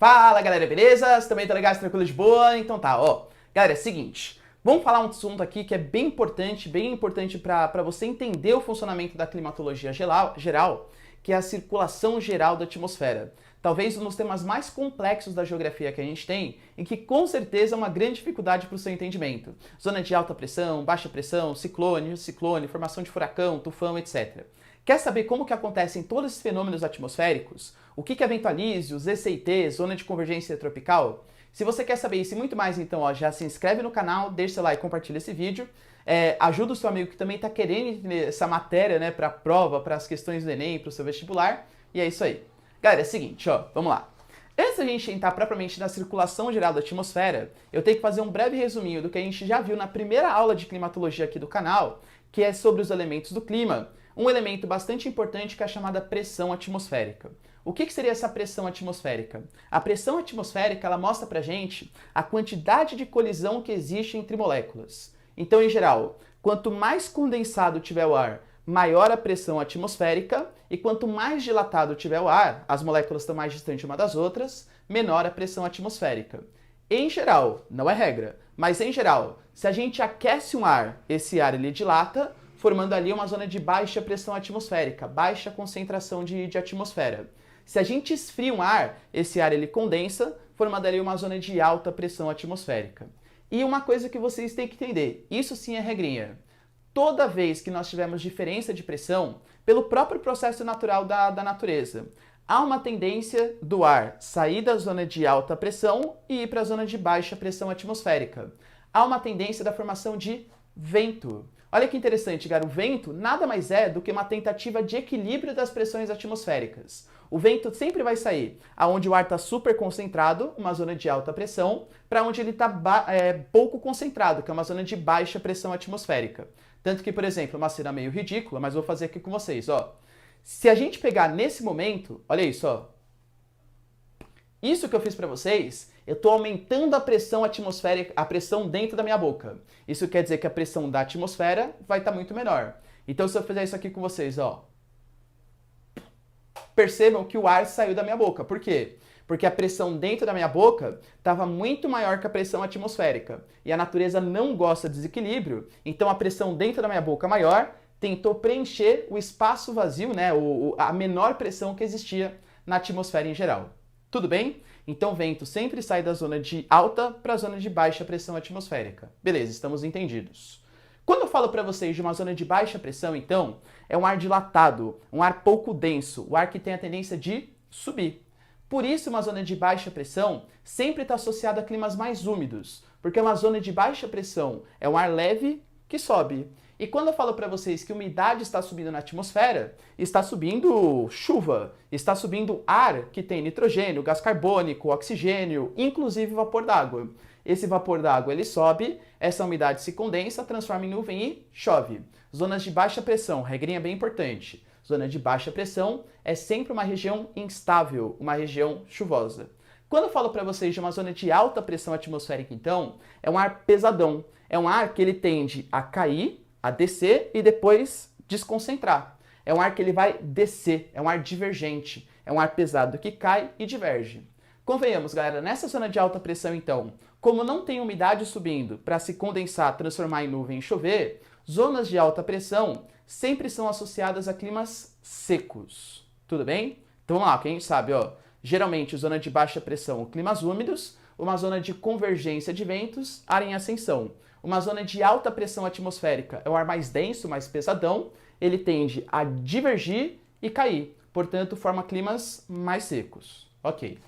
Fala galera, beleza? Vocês também estão legais, tranquilo, de boa? Então tá, ó. Galera, é o seguinte, vamos falar um assunto aqui que é bem importante para você entender o funcionamento da climatologia geral, que é a circulação geral da atmosfera. Talvez um dos temas mais complexos da geografia que a gente tem e que com certeza é uma grande dificuldade para o seu entendimento. Zona de alta pressão, baixa pressão, ciclone, formação de furacão, tufão, etc. Quer saber como que acontecem todos esses fenômenos atmosféricos? O que é vento alísio, ZCIT, zona de convergência tropical? Se você quer saber isso e muito mais, então ó, já se inscreve no canal, deixa seu like e compartilha esse vídeo. Ajuda o seu amigo que também está querendo entender essa matéria, né, para a prova, para as questões do Enem, para o seu vestibular. E é isso aí. Galera, é o seguinte, ó, vamos lá. Antes da gente entrar propriamente na circulação geral da atmosfera, eu tenho que fazer um breve resuminho do que a gente já viu na primeira aula de climatologia aqui do canal, que é sobre os elementos do clima, um elemento bastante importante que é a chamada pressão atmosférica. O que seria essa pressão atmosférica? A pressão atmosférica ela mostra pra gente a quantidade de colisão que existe entre moléculas. Então, em geral, quanto mais condensado tiver o ar, maior a pressão atmosférica, e quanto mais dilatado tiver o ar, as moléculas estão mais distantes uma das outras, menor a pressão atmosférica. Em geral, não é regra, mas em geral, se a gente aquece um ar, esse ar ele dilata, formando ali uma zona de baixa pressão atmosférica, baixa concentração de atmosfera. Se a gente esfria um ar, esse ar ele condensa, formando ali uma zona de alta pressão atmosférica. E uma coisa que vocês têm que entender, isso sim é regrinha. Toda vez que nós tivermos diferença de pressão, pelo próprio processo natural da natureza, há uma tendência do ar sair da zona de alta pressão e ir para a zona de baixa pressão atmosférica. Há uma tendência da formação de vento. Olha que interessante, cara, o vento nada mais é do que uma tentativa de equilíbrio das pressões atmosféricas. O vento sempre vai sair aonde o ar está super concentrado, uma zona de alta pressão, para onde ele está pouco concentrado, que é uma zona de baixa pressão atmosférica. Tanto que, por exemplo, uma cena meio ridícula, mas vou fazer aqui com vocês, ó. Se a gente pegar nesse momento, olha isso, ó. Isso que eu fiz para vocês, eu estou aumentando a pressão atmosférica, a pressão dentro da minha boca. Isso quer dizer que a pressão da atmosfera vai estar muito menor. Então, se eu fizer isso aqui com vocês, ó. Percebam que o ar saiu da minha boca. Por quê? Porque a pressão dentro da minha boca estava muito maior que a pressão atmosférica. E a natureza não gosta de desequilíbrio, então a pressão dentro da minha boca maior tentou preencher o espaço vazio, né, a menor pressão que existia na atmosfera em geral. Tudo bem? Então o vento sempre sai da zona de alta para a zona de baixa pressão atmosférica. Beleza, estamos entendidos. Quando eu falo para vocês de uma zona de baixa pressão, então, é um ar dilatado, um ar pouco denso, o ar que tem a tendência de subir. Por isso, uma zona de baixa pressão sempre está associada a climas mais úmidos, porque uma zona de baixa pressão é um ar leve que sobe. E quando eu falo para vocês que umidade está subindo na atmosfera, está subindo chuva, está subindo ar que tem nitrogênio, gás carbônico, oxigênio, inclusive vapor d'água. Esse vapor d'água ele sobe, essa umidade se condensa, transforma em nuvem e chove. Zonas de baixa pressão, regrinha bem importante. Zona de baixa pressão é sempre uma região instável, uma região chuvosa. Quando eu falo para vocês de uma zona de alta pressão atmosférica, então, é um ar pesadão. É um ar que ele tende a cair, a descer e depois desconcentrar. É um ar que ele vai descer, é um ar divergente. É um ar pesado que cai e diverge. Convenhamos, galera, nessa zona de alta pressão, então, como não tem umidade subindo para se condensar, transformar em nuvem e chover, zonas de alta pressão sempre são associadas a climas secos. Tudo bem? Então vamos lá, quem sabe, ó. Geralmente, zona de baixa pressão, climas úmidos, uma zona de convergência de ventos, ar em ascensão. Uma zona de alta pressão atmosférica é o ar mais denso, mais pesadão, ele tende a divergir e cair, portanto, forma climas mais secos. Ok.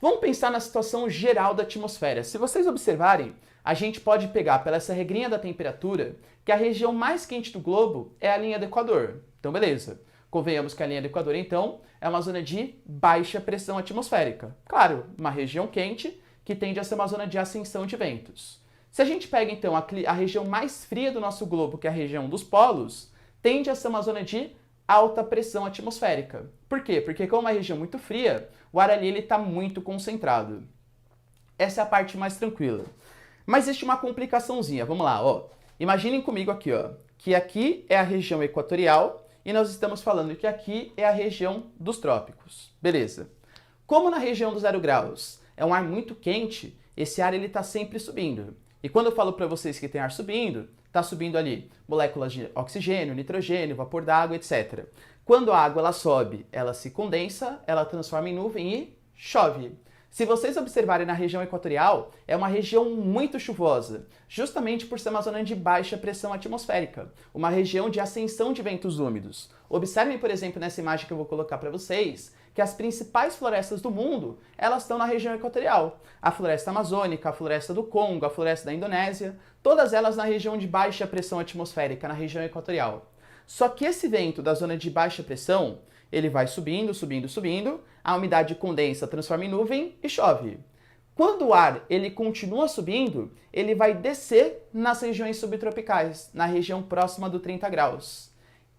Vamos pensar na situação geral da atmosfera. Se vocês observarem, a gente pode pegar pela essa regrinha da temperatura que a região mais quente do globo é a linha do Equador. Então, beleza. Convenhamos que a linha do Equador, então, é uma zona de baixa pressão atmosférica. Claro, uma região quente que tende a ser uma zona de ascensão de ventos. Se a gente pega, então, a região mais fria do nosso globo, que é a região dos polos, tende a ser uma zona de alta pressão atmosférica. Por quê? Porque como é uma região muito fria, o ar ali está muito concentrado. Essa é a parte mais tranquila. Mas existe uma complicaçãozinha. Vamos lá, ó. Imaginem comigo aqui, ó, que aqui é a região equatorial e nós estamos falando que aqui é a região dos trópicos. Beleza. Como na região dos 0 graus é um ar muito quente, esse ar ele está sempre subindo. E quando eu falo para vocês que tem ar subindo, está subindo ali moléculas de oxigênio, nitrogênio, vapor d'água, etc. Quando a água ela sobe, ela se condensa, ela transforma em nuvem e chove. Se vocês observarem na região equatorial, é uma região muito chuvosa, justamente por ser uma zona de baixa pressão atmosférica, uma região de ascensão de ventos úmidos. Observem, por exemplo, nessa imagem que eu vou colocar para vocês, que as principais florestas do mundo, elas estão na região equatorial. A floresta amazônica, a floresta do Congo, a floresta da Indonésia, todas elas na região de baixa pressão atmosférica, na região equatorial. Só que esse vento da zona de baixa pressão, ele vai subindo, subindo, subindo, a umidade condensa, transforma em nuvem e chove. Quando o ar ele continua subindo, ele vai descer nas regiões subtropicais, na região próxima do 30 graus.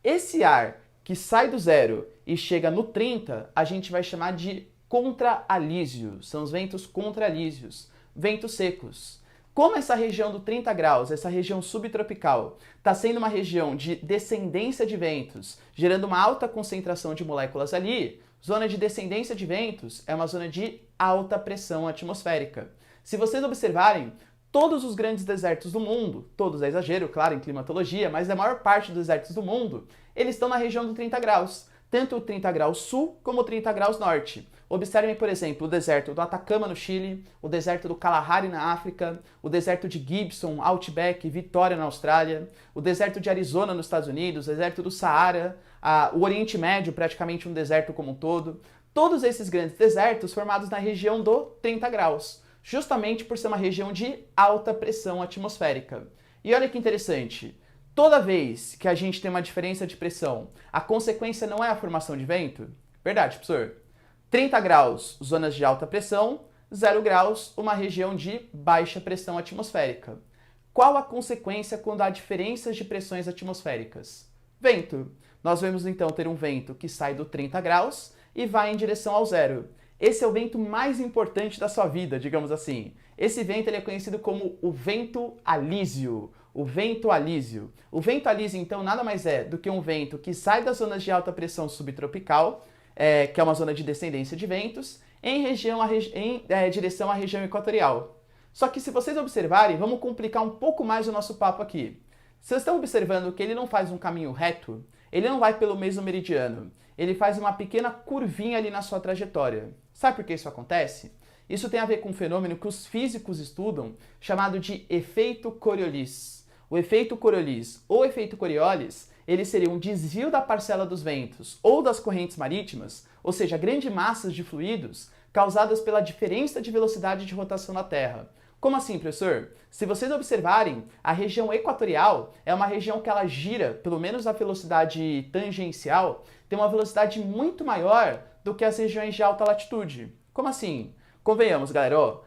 Esse ar que sai do 0 e chega no 30, a gente vai chamar de contralísio. São os ventos contralísios, ventos secos. Como essa região do 30 graus, essa região subtropical, está sendo uma região de descendência de ventos, gerando uma alta concentração de moléculas ali, zona de descendência de ventos é uma zona de alta pressão atmosférica. Se vocês observarem, todos os grandes desertos do mundo, todos é exagero, claro, em climatologia, mas a maior parte dos desertos do mundo, eles estão na região do 30 graus, tanto o 30 graus sul como o 30 graus norte. Observem, por exemplo, o deserto do Atacama no Chile, o deserto do Kalahari na África, o deserto de Gibson, Outback, Vitória na Austrália, o deserto de Arizona nos Estados Unidos, o deserto do Saara, o Oriente Médio, praticamente um deserto como um todo. Todos esses grandes desertos formados na região do 30 graus, justamente por ser uma região de alta pressão atmosférica. E olha que interessante, toda vez que a gente tem uma diferença de pressão, a consequência não é a formação de vento? Verdade, professor? 30 graus, zonas de alta pressão, 0 graus, uma região de baixa pressão atmosférica. Qual a consequência quando há diferenças de pressões atmosféricas? Vento. Nós vamos então ter um vento que sai do 30 graus e vai em direção ao 0. Esse é o vento mais importante da sua vida, digamos assim. Esse vento ele é conhecido como o vento alísio. O vento alísio. O vento alísio, então, nada mais é do que um vento que sai das zonas de alta pressão subtropical, que é uma zona de descendência de ventos, em direção à região equatorial. Só que se vocês observarem, vamos complicar um pouco mais o nosso papo aqui. Vocês estão observando que ele não faz um caminho reto, ele não vai pelo mesmo meridiano, ele faz uma pequena curvinha ali na sua trajetória. Sabe por que isso acontece? Isso tem a ver com um fenômeno que os físicos estudam, chamado de efeito Coriolis. O efeito Coriolis ou efeito Coriolis, ele seria um desvio da parcela dos ventos ou das correntes marítimas, ou seja, grandes massas de fluidos causadas pela diferença de velocidade de rotação na Terra. Como assim, professor? Se vocês observarem, a região equatorial é uma região que ela gira, pelo menos a velocidade tangencial, tem uma velocidade muito maior do que as regiões de alta latitude. Como assim? Convenhamos, galera, ó,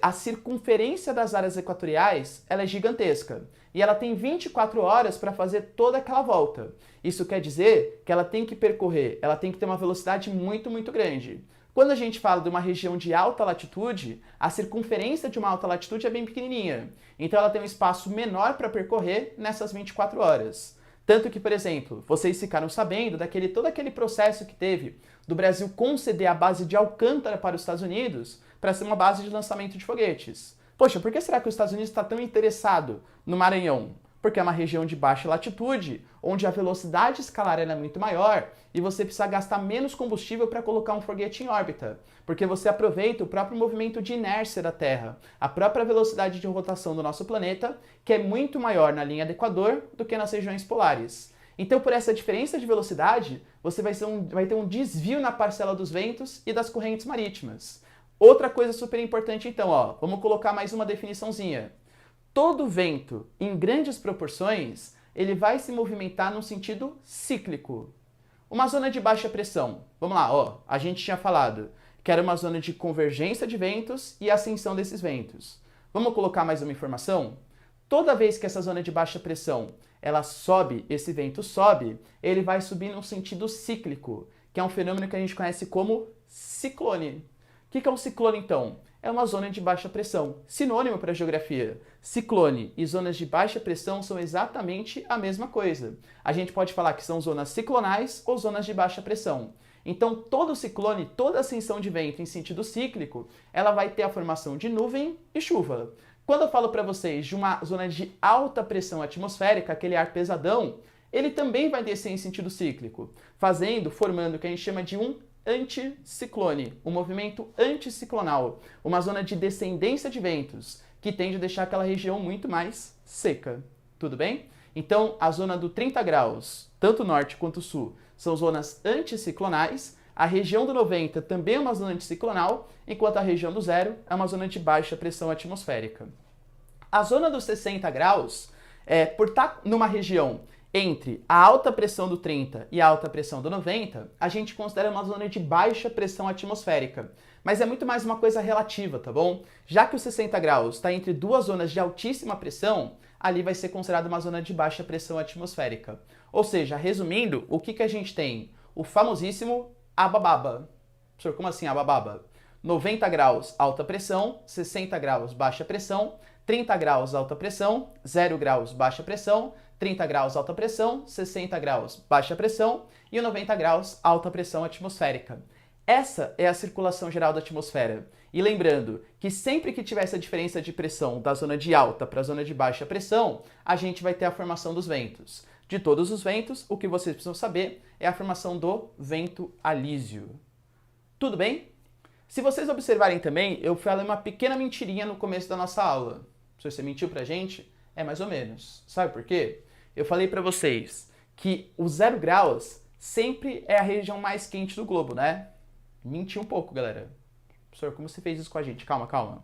a circunferência das áreas equatoriais ela é gigantesca e ela tem 24 horas para fazer toda aquela volta. Isso quer dizer que ela tem que percorrer, ela tem que ter uma velocidade muito, muito grande. Quando a gente fala de uma região de alta latitude, a circunferência de uma alta latitude é bem pequenininha. Então ela tem um espaço menor para percorrer nessas 24 horas. Tanto que, por exemplo, vocês ficaram sabendo todo aquele processo que teve do Brasil conceder a base de Alcântara para os Estados Unidos para ser uma base de lançamento de foguetes. Poxa, por que será que os Estados Unidos está tão interessado no Maranhão? Porque é uma região de baixa latitude, onde a velocidade escalar é muito maior e você precisa gastar menos combustível para colocar um foguete em órbita, porque você aproveita o próprio movimento de inércia da Terra, a própria velocidade de rotação do nosso planeta, que é muito maior na linha do Equador do que nas regiões polares. Então, por essa diferença de velocidade, você vai ter um desvio na parcela dos ventos e das correntes marítimas. Outra coisa super importante, então, ó, vamos colocar mais uma definiçãozinha. Todo vento, em grandes proporções, ele vai se movimentar num sentido cíclico. Uma zona de baixa pressão, vamos lá, ó, a gente tinha falado que era uma zona de convergência de ventos e ascensão desses ventos. Vamos colocar mais uma informação? Toda vez que essa zona de baixa pressão ela sobe, esse vento sobe, ele vai subir num sentido cíclico, que é um fenômeno que a gente conhece como ciclone. O que é um ciclone, então? É uma zona de baixa pressão. Sinônimo para a geografia. Ciclone e zonas de baixa pressão são exatamente a mesma coisa. A gente pode falar que são zonas ciclonais ou zonas de baixa pressão. Então, todo ciclone, toda ascensão de vento em sentido cíclico, ela vai ter a formação de nuvem e chuva. Quando eu falo para vocês de uma zona de alta pressão atmosférica, aquele ar pesadão, ele também vai descer em sentido cíclico, formando o que a gente chama de um anticiclone, um movimento anticiclonal, uma zona de descendência de ventos, que tende a deixar aquela região muito mais seca. Tudo bem? Então, a zona do 30 graus, tanto norte quanto sul, são zonas anticiclonais. A região do 90 também é uma zona anticiclonal, enquanto a região do 0 é uma zona de baixa pressão atmosférica. A zona dos 60 graus, por estar numa região entre a alta pressão do 30 e a alta pressão do 90, a gente considera uma zona de baixa pressão atmosférica. Mas é muito mais uma coisa relativa, tá bom? Já que os 60 graus está entre duas zonas de altíssima pressão, ali vai ser considerado uma zona de baixa pressão atmosférica. Ou seja, resumindo, o que a gente tem? O famosíssimo Abababa. Professor, como assim Abababa? 90 graus alta pressão, 60 graus baixa pressão, 30 graus alta pressão, 0 graus baixa pressão, 30 graus alta pressão, 60 graus baixa pressão e 90 graus alta pressão atmosférica. Essa é a circulação geral da atmosfera. E lembrando que sempre que tiver essa diferença de pressão da zona de alta para a zona de baixa pressão, a gente vai ter a formação dos ventos. De todos os ventos, o que vocês precisam saber é a formação do vento alísio. Tudo bem? Se vocês observarem também, eu falei uma pequena mentirinha no começo da nossa aula. Se você mentiu pra gente, é mais ou menos. Sabe por quê? Eu falei pra vocês que o 0 graus sempre é a região mais quente do globo, né? Menti um pouco, galera. Professor, como você fez isso com a gente? Calma, calma.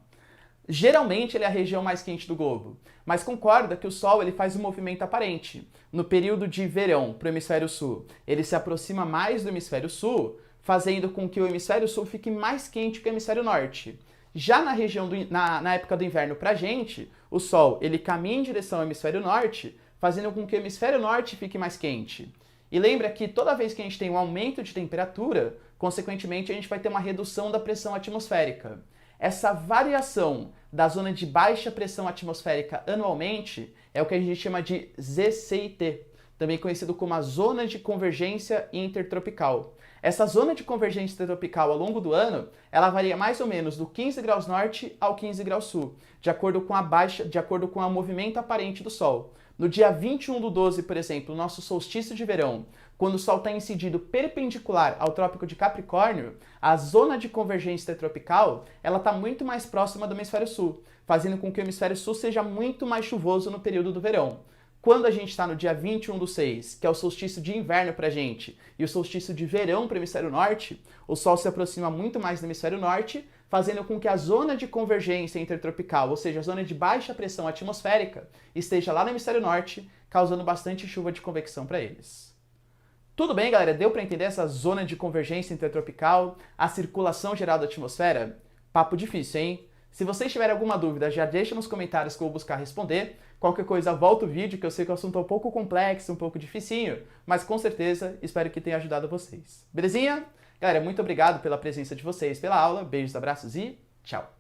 Geralmente ele é a região mais quente do globo, mas concorda que o Sol ele faz um movimento aparente. No período de verão para o hemisfério sul, ele se aproxima mais do hemisfério sul, fazendo com que o hemisfério sul fique mais quente que o hemisfério norte. Já na região na época do inverno para a gente, o Sol ele caminha em direção ao hemisfério norte, fazendo com que o hemisfério norte fique mais quente. E lembra que toda vez que a gente tem um aumento de temperatura, consequentemente a gente vai ter uma redução da pressão atmosférica. Essa variação da zona de baixa pressão atmosférica anualmente é o que a gente chama de ZCIT, também conhecido como a zona de convergência intertropical. Essa zona de convergência intertropical ao longo do ano, ela varia mais ou menos do 15 graus norte ao 15 graus sul, de acordo com o movimento aparente do Sol. No dia 21/12, por exemplo, nosso solstício de verão, quando o Sol está incidido perpendicular ao Trópico de Capricórnio, a zona de convergência intertropical ela está muito mais próxima do hemisfério sul, fazendo com que o hemisfério sul seja muito mais chuvoso no período do verão. Quando a gente está no dia 21/6, que é o solstício de inverno para a gente, e o solstício de verão para o hemisfério norte, o Sol se aproxima muito mais do hemisfério norte, fazendo com que a zona de convergência intertropical, ou seja, a zona de baixa pressão atmosférica, esteja lá no hemisfério norte, causando bastante chuva de convecção para eles. Tudo bem, galera? Deu para entender essa zona de convergência intertropical, a circulação geral da atmosfera? Papo difícil, hein? Se vocês tiverem alguma dúvida, já deixa nos comentários que eu vou buscar responder. Qualquer coisa, volta o vídeo, que eu sei que o assunto é um pouco complexo, um pouco dificinho, mas com certeza espero que tenha ajudado vocês. Belezinha? Galera, muito obrigado pela presença de vocês, pela aula. Beijos, abraços e tchau!